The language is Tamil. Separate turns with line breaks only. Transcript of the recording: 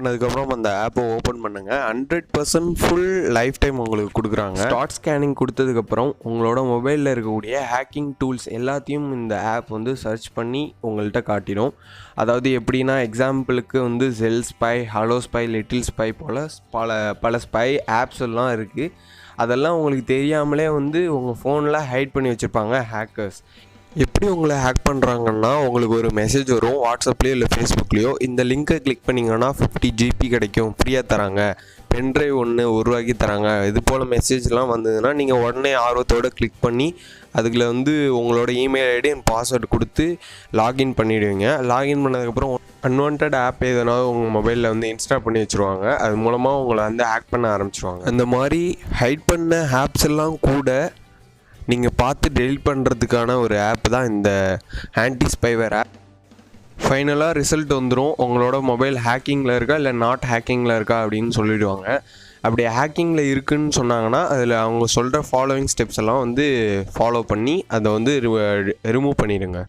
பண்ணதுக்கப்புறம் அந்த ஆப்பை ஓப்பன் பண்ணுங்கள். 100% ஃபுல் லைஃப் டைம் உங்களுக்கு கொடுக்குறாங்க. ஸ்டார்ட் ஸ்கேனிங் கொடுத்ததுக்கப்புறம் உங்களோட மொபைலில் இருக்கக்கூடிய ஹேக்கிங் டூல்ஸ் எல்லாத்தையும் இந்த ஆப் வந்து சர்ச் பண்ணி உங்கள்கிட்ட காட்டிடும். அதாவது எப்படின்னா எக்ஸாம்பிளுக்கு வந்து cell spy, hello spy, little spy போல் பல ஸ்பை ஆப்ஸ் எல்லாம் இருக்குது. அதெல்லாம் உங்களுக்கு தெரியாமலே வந்து உங்கள் ஃபோனில் ஹைட் பண்ணி வச்சுருப்பாங்க ஹேக்கர்ஸ். எப்படி உங்களை ஹேக் பண்ணுறாங்கன்னா, உங்களுக்கு ஒரு மெசேஜ் வரும் வாட்ஸ்அப்லேயோ இல்லை ஃபேஸ்புக்லேயோ. இந்த லிங்க்கை கிளிக் பண்ணிங்கன்னா 50 GB கிடைக்கும், ஃப்ரீயாக தராங்க, பென்ட்ரைவ் ஒன்று உருவாக்கி தராங்க. இது போல் மெசேஜ்லாம் வந்ததுன்னா நீங்கள் உடனே ஆர்வத்தோடு கிளிக் பண்ணி அதுக்குள்ள வந்து உங்களோட இமெயில் ஐடி அண்ட் பாஸ்வேர்டு கொடுத்து லாகின் பண்ணிவிடுவீங்க. லாகின் பண்ணதுக்கப்புறம் அன்வான்ட் ஆப் எதனாவது உங்கள் மொபைலில் வந்து இன்ஸ்டால் பண்ணி வச்சுருவாங்க. அது மூலமாக உங்களை வந்து ஹேக் பண்ண ஆரம்பிச்சிருவாங்க. அந்த மாதிரி ஹைட் பண்ண ஆப்ஸ் எல்லாம் கூட நீங்கள் பார்த்து டெலிட் பண்ணுறதுக்கான ஒரு ஆப் தான் இந்த ஆன்டி-ஸ்பைவேர் ஆப். ஃபைனலாக ரிசல்ட் வந்துடும். உங்களோட மொபைல் ஹேக்கிங்கில் இருக்கா இல்லை நாட் ஹேக்கிங்கில் இருக்கா அப்படின்னு சொல்லிவிடுவாங்க. அப்படி ஹேக்கிங்கில் இருக்குதுன்னு சொன்னாங்கன்னா அதில் அவங்க சொல்கிற ஃபாலோவிங் ஸ்டெப்ஸ் எல்லாம் வந்து ஃபாலோ பண்ணி அதை வந்து ரிமூவ் பண்ணிடுங்க.